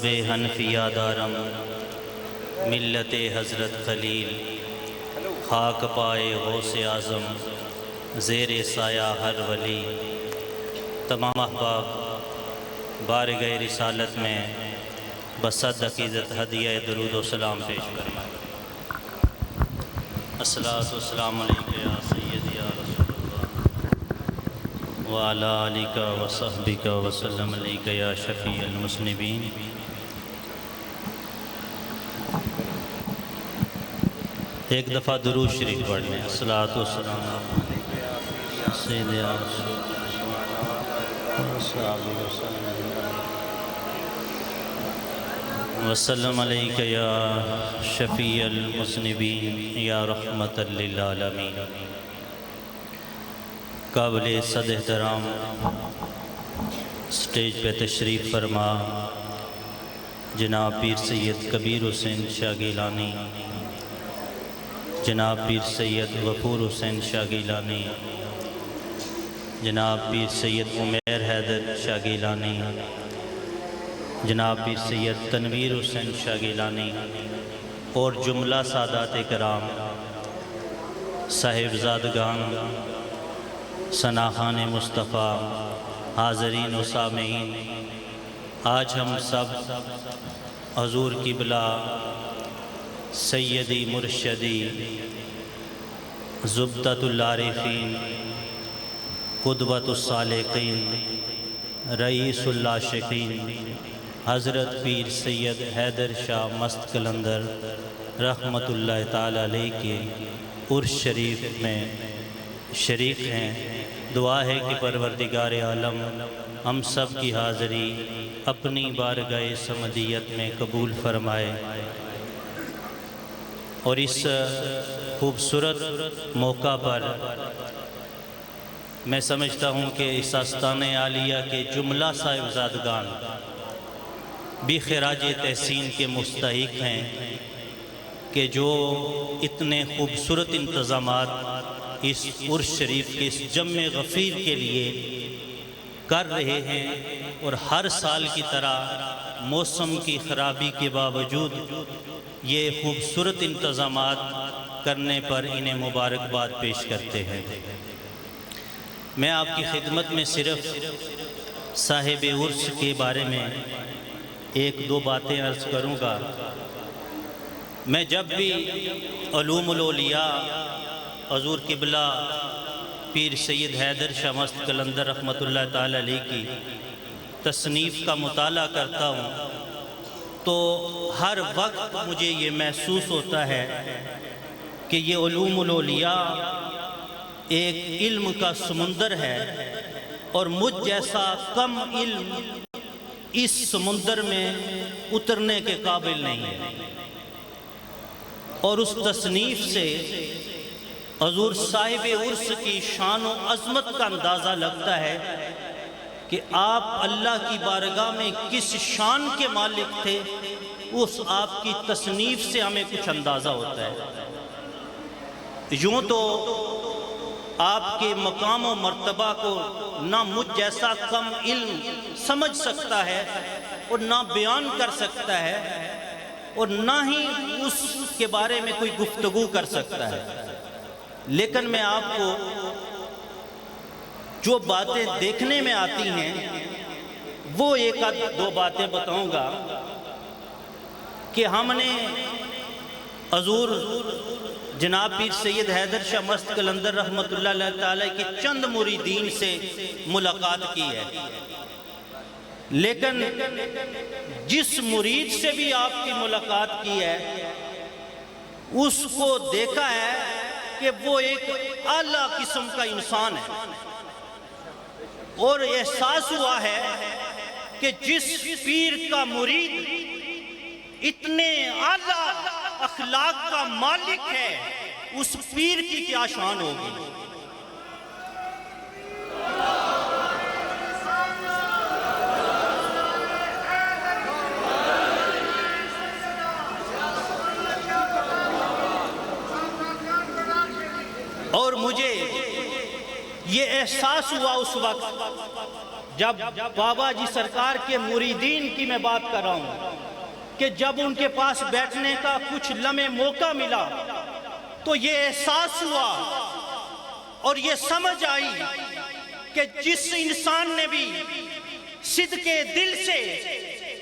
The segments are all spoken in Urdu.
بے حنفیہ دارم ملت حضرت خلیل خاک پائے غوث اعظم زیر سایہ ہر ولی۔ تمام احباب بارگاہ رسالت میں بصد عقیدت ہدیہ درود و سلام پیش کریں۔ الصلاۃ والسلام علیک یا سیدی یا رسول اللہ وعلی آلک وصحبک وسلم علیک یا شفیع المذنبین۔ ایک دفعہ درود شریف پڑھ لیں۔ الصلاۃ والسلام علیک یا سیدی یا رسول اللہ وسلم علیک یا شفیع المذنبین یا رحمت للعالمین۔ قابل صد احترام سٹیج پہ تشریف فرما جناب پیر سید کبیر حسین شاہ گیلانی، جناب پیر سید غفور حسین شاہ گیلانی، جناب پیر سید عمیر حیدر شاہ گیلانی، جناب پیر سید تنویر حسین شاہ گیلانی اور جملہ سادات کرام، صاحبزادگان، ثناخان مصطفیٰ، حاضرین و سامعین، آج ہم سب حضور قبلہ سیدی مرشدی زبدۃ العارفین قدوۃ الصالحین رئیس العاشقین حضرت پیر سید حیدر شاہ مست قلندر رحمۃ اللہ تعالی علیہ کے عرس شریف میں شریک ہیں۔ دعا ہے کہ پروردگار عالم ہم سب کی حاضری اپنی بارگاہ صمدیت میں قبول فرمائے، اور اس خوبصورت موقع پر میں سمجھتا ہوں کہ اس آستانِ عالیہ کے جملہ صاحبزادگان بھی خراج تحسین کے مستحق ہیں کہ جو اتنے خوبصورت انتظامات اس عرس شریف کے اس جمع غفیر کے لیے کر رہے ہیں، اور ہر سال کی طرح موسم کی خرابی کے باوجود یہ خوبصورت انتظامات کرنے پر انہیں مبارکباد پیش کرتے ہیں۔ میں آپ کی خدمت میں صرف صاحب عرس کے بارے میں ایک دو باتیں عرض کروں گا۔ میں جب بھی علوم الاولیاء حضور قبلہ پیر سید حیدر شاہ مست قلندر رحمۃ اللہ تعالی علیہ کی تصنیف کا مطالعہ کرتا ہوں تو ہر وقت مجھے یہ محسوس ہوتا ہے کہ یہ علوم الاولیاء ایک علم کا سمندر ہے، اور مجھ جیسا کم علم اس سمندر میں اترنے کے قابل نہیں ہے، اور اس تصنیف سے حضور صاحب عرس کی شان و عظمت کا اندازہ لگتا ہے کہ آپ اللہ کی بارگاہ میں کس شان کے مالک تھے، اس آپ کی تصنیف سے ہمیں کچھ اندازہ ہوتا ہے۔ یوں تو آپ کے مقام و مرتبہ کو نہ مجھ جیسا کم علم سمجھ سکتا ہے اور نہ بیان کر سکتا ہے، اور نہ ہی اس کے بارے میں کوئی گفتگو کر سکتا ہے، لیکن میں آپ کو جو باتیں دیکھنے میں آتی ہیں وہ ایک دو باتیں بتاؤں گا کہ ہم نے حضور جناب پیر سید حیدر شاہ مست قلندر رحمۃ اللہ تعالی کے چند مریدین سے ملاقات کی ہے، لیکن جس مرید سے بھی آپ کی ملاقات کی ہے اس کو دیکھا ہے کہ وہ ایک اعلیٰ قسم کا انسان ہے، اور احساس ہوا ہے کہ جس پیر کا مرید اتنے اعلیٰ اخلاق کا مالک ہے اس پیر کی کیا شان ہوگی۔ اور مجھے یہ احساس ہوا اس وقت جب بابا جی سرکار کے مریدین کی میں بات کر رہا ہوں کہ جب ان کے پاس بیٹھنے کا کچھ لمحے موقع ملا تو یہ احساس ہوا اور یہ سمجھ آئی کہ جس انسان نے بھی صدقے دل سے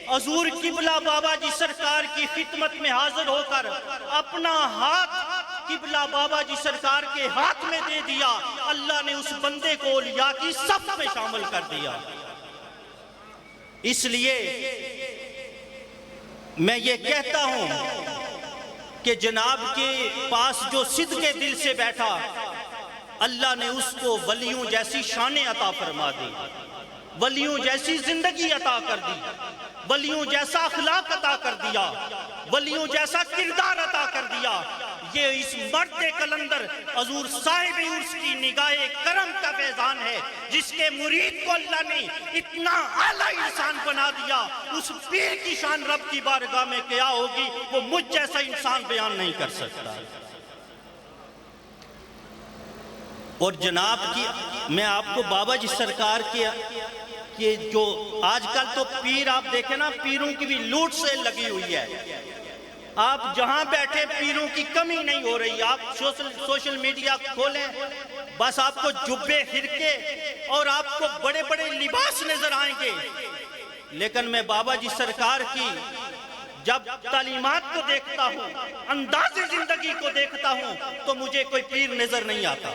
حضور قبلہ بابا جی سرکار کی خدمت میں حاضر ہو کر اپنا ہاتھ قبلہ بابا جی سرکار کے ہاتھ میں دے دیا، اللہ نے اس بندے کو اولیاء کی صف میں شامل کر دیا۔ اس لیے میں یہ کہتا ہوں کہ جناب کے پاس جو صدقے دل سے بیٹھا، اللہ نے اس کو ولیوں جیسی شانیں عطا فرما دی، ولیوں جیسی زندگی عطا کر دی، ولیوں جیسا اخلاق عطا کر دیا، ولیوں جیسا کردار عطا کر دیا۔ یہ اس مرد کلندر حضور صاحب عرس کی نگاہ کرم کا فیضان ہے، جس کے مرید کو اللہ نے اتنا اعلیٰ انسان بنا دیا۔ اس پیر کی شان رب کی بارگاہ میں کیا ہوگی، وہ مجھ جیسا انسان بیان نہیں کر سکتا۔ اور جناب کی میں آپ کو بابا جی سرکار کے جو آج کل تو پیر آپ دیکھیں نا، پیروں کی بھی لوٹ سے لگی ہوئی ہے۔ آپ جہاں بیٹھے پیروں کی کمی نہیں ہو رہی۔ آپ سوشل میڈیا کھولیں، بس آپ کو جبے خرقے اور آپ کو بڑے بڑے لباس نظر آئیں گے، لیکن میں بابا جی سرکار کی جب تعلیمات کو دیکھتا ہوں، انداز زندگی کو دیکھتا ہوں، تو مجھے کوئی پیر نظر نہیں آتا۔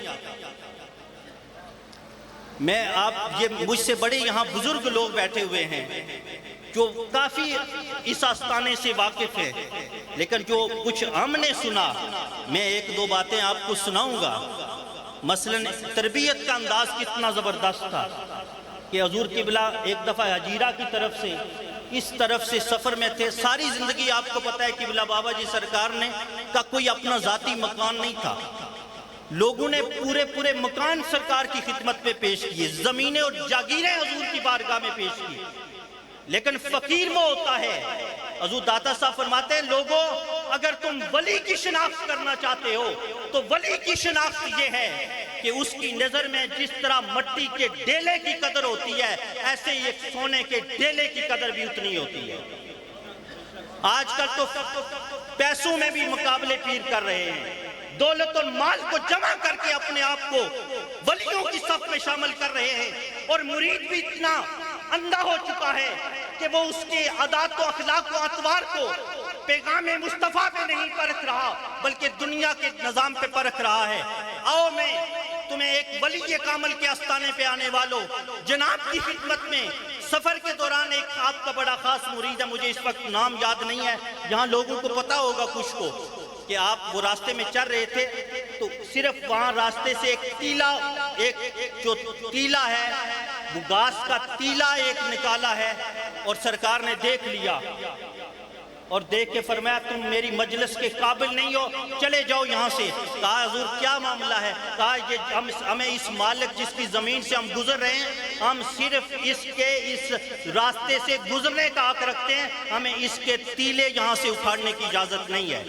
یہ مجھ سے بڑے یہاں بزرگ لوگ بیٹھے ہوئے ہیں جو کافی اس آستانے سے واقف ہیں، لیکن جو کچھ ہم نے سنا، میں ایک دو باتیں آپ کو سناؤں گا۔ مثلاً تربیت کا انداز کتنا زبردست تھا کہ حضور قبلہ ایک دفعہ حجیرہ کی طرف سے اس طرف سے سفر میں تھے۔ ساری زندگی آپ کو پتہ ہے قبلہ بابا جی سرکار نے کا کوئی اپنا ذاتی مکان نہیں تھا۔ لوگوں نے پورے مکان سرکار کی خدمت میں پیش کیے، زمینیں اور جاگیریں حضور کی بارگاہ میں پیش کی، لیکن فقیر وہ ہوتا ہے۔ حضور داتا صاحب فرماتے ہیں، لوگوں اگر تم ولی کی شناخت کرنا چاہتے ہو تو ولی کی شناخت یہ ہے کہ اس کی نظر میں جس طرح مٹی کے ڈیلے کی قدر ہوتی ہے، ایسے ہی ایک سونے کے ڈیلے کی قدر بھی اتنی ہوتی ہے۔ آج کل تو پیسوں میں بھی مقابلے پیر کر رہے ہیں، دولت اور مال کو جمع کر کے اپنے آپ کو ولیوں کی صف میں شامل کر رہے ہیں، اور مرید بھی اتنا اندھا ہو چکا ہے کہ وہ اس کے عادات و اخلاق و اطوار کو پیغام مصطفیٰ پہ نہیں پرکھ رہا، بلکہ دنیا کے نظام پہ پرکھ رہا ہے۔ آؤ میں تمہیں ایک ولی کامل کے آستانے پہ آنے والوں جناب کی خدمت میں سفر کے دوران ایک آپ کا بڑا خاص مرید ہے، مجھے اس وقت نام یاد نہیں ہے، یہاں لوگوں کو پتا ہوگا کچھ کو، کہ آپ وہ راستے میں چل رہے تھے تو صرف وہاں راستے سے ایک جو تیلا ہے، وہ گاس کا تیلا ایک نکالا ہے، اور سرکار نے دیکھ لیا اور دیکھ کے فرمایا تم میری مجلس کے قابل نہیں ہو، چلے جاؤ یہاں سے۔ کہا حضور کیا معاملہ ہے؟ کہا یہ ہمیں اس مالک جس کی زمین سے ہم گزر رہے ہیں، ہم صرف اس راستے سے گزرنے کا حق رکھتے ہیں، ہمیں اس کے تیلے یہاں سے اٹھاڑنے کی اجازت نہیں ہے۔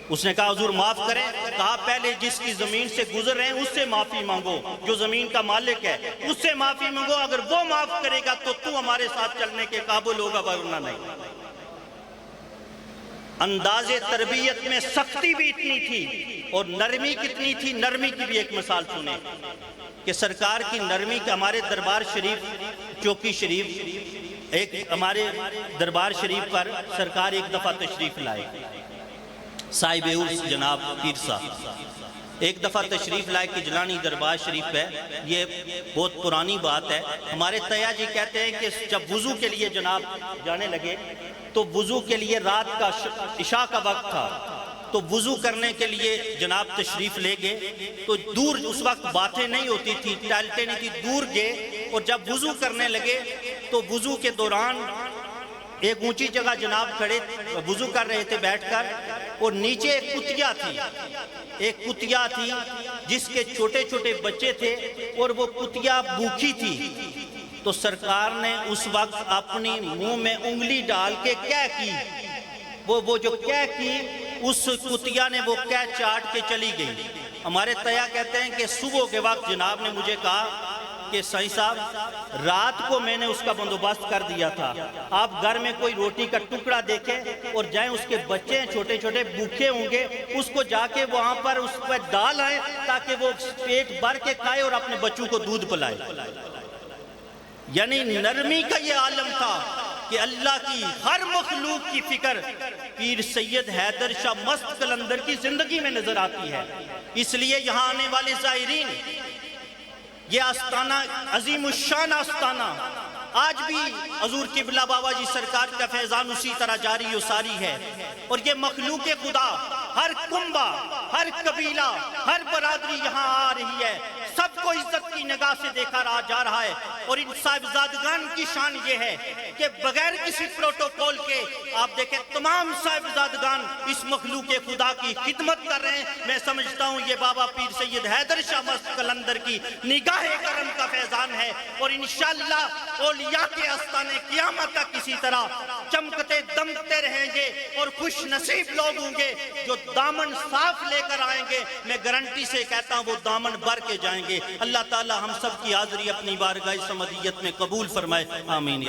اس نے کہا حضور معاف کریں۔ کہا پہلے جس کی زمین سے گزر رہے ہیں اس سے معافی مانگو، جو زمین کا مالک ہے اس سے معافی مانگو، اگر وہ معاف کرے گا تو ہمارے ساتھ چلنے کے قابل ہوگا، ورنہ نہیں۔ انداز تربیت میں سختی بھی اتنی تھی اور نرمی کتنی تھی۔ نرمی کی بھی ایک مثال سنیں کہ سرکار کی نرمی کا ہمارے دربار شریف چوکی شریف ایک ہمارے دربار شریف پر سرکار ایک دفعہ تشریف لائے، صاحب عرس جناب پیر صاحب ایک دفعہ تشریف لائے کہ جلانی دربار شریف ہے۔ یہ بہت پرانی بات ہے، ہمارے تیا جی کہتے ہیں کہ جب وضو کے لیے جناب جانے لگے تو وضو کے لیے رات کا عشاء کا وقت تھا، تو وضو کرنے کے لیے جناب تشریف لے گئے، تو دور اس وقت باتیں نہیں ہوتی تھی، ٹائلٹیں نہیں تھی، دور گئے اور جب وضو کرنے لگے تو وضو کے دوران ایک اونچی جگہ جناب کھڑے وضو کر رہے تھے بیٹھ کر، اور نیچے ایک کتیا تھی جس کے چھوٹے چھوٹے بچے تھے اور وہ کتیا بھوکی تھی۔ تو سرکار نے اس وقت اپنی منہ میں انگلی ڈال کے کیا کی، وہ جو کیا کی اس کتیا نے وہ کیا چاٹ کے چلی گئی۔ ہمارے تیا کہتے ہیں کہ صبح کے وقت جناب نے مجھے کہا کہ سائیں صاحب رات کو میں نے اس کا بندوبست کر دیا تھا، آپ گھر میں کوئی روٹی کا ٹکڑا دیکھیں اور جائیں، اس کے بچے چھوٹے چھوٹے بھوکے ہوں گے، اس کو جا کے وہاں پر اس پر ڈال آئیں تاکہ وہ پیٹ بھر کے کھائے اور اپنے بچوں کو دودھ پلائے۔ یعنی نرمی کا یہ عالم تھا کہ اللہ کی ہر مخلوق کی فکر پیر سید حیدر شاہ مست قلندر کی زندگی میں نظر آتی ہے۔ اس لیے یہاں آنے والے زائرین، یہ آستانہ عظیم الشان آستانہ آج بھی حضور قبلہ بابا جی سرکار کا فیضان اسی طرح جاری و ساری ہے، اور یہ مخلوق خدا ہر کنبہ، ہر قبیلہ، ہر برادری یہاں آ رہی ہے، سب کو عزت کی نگاہ سے دیکھا جا رہا ہے۔ اور ان صاحبزادگان کی شان یہ ہے کہ بغیر کسی پروٹوکول کے آپ دیکھیں تمام صاحبزادگان اس مخلوق خدا کی خدمت کر رہے ہیں۔ میں سمجھتا ہوں یہ بابا پیر سید حیدر شاہ مست قلندر کی نگاہ کرم کا فیضان ہے، اور انشاءاللہ اولیاء کے آستانے قیامت تک اسی طرح چمکتے دمکتے رہیں گے، اور خوش نصیب لوگ ہوں گے جو دامن صاف لے کر آئیں گے۔ میں گارنٹی سے کہتا ہوں وہ دامن بھر کے جائیں گے۔ اللہ تعالی ہم سب کی حاضری اپنی بارگاہ سمدیت میں قبول فرمائے، آمین۔